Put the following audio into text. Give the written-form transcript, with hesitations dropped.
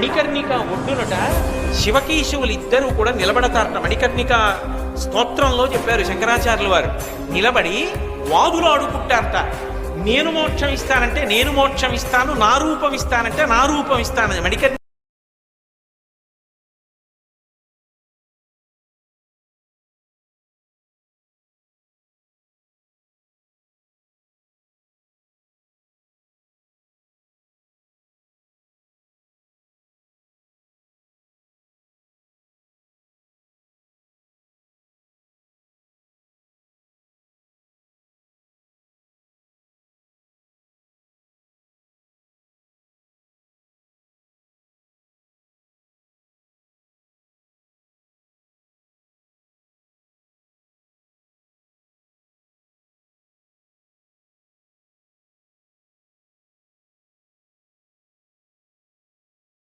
మణికర్ణిక ఒడ్డునట శివకేశవులు ఇద్దరూ కూడా నిలబడతారట. మణికర్ణిక స్తోత్రంలో చెప్పారు శంకరాచార్యుల వారు. నిలబడి వాదులు ఆడుకుంటారట. నేను మోక్షం ఇస్తానంటే నేను మోక్షం ఇస్తాను, నా రూపం ఇస్తానంటే నా రూపం ఇస్తానని మణికర్ణిక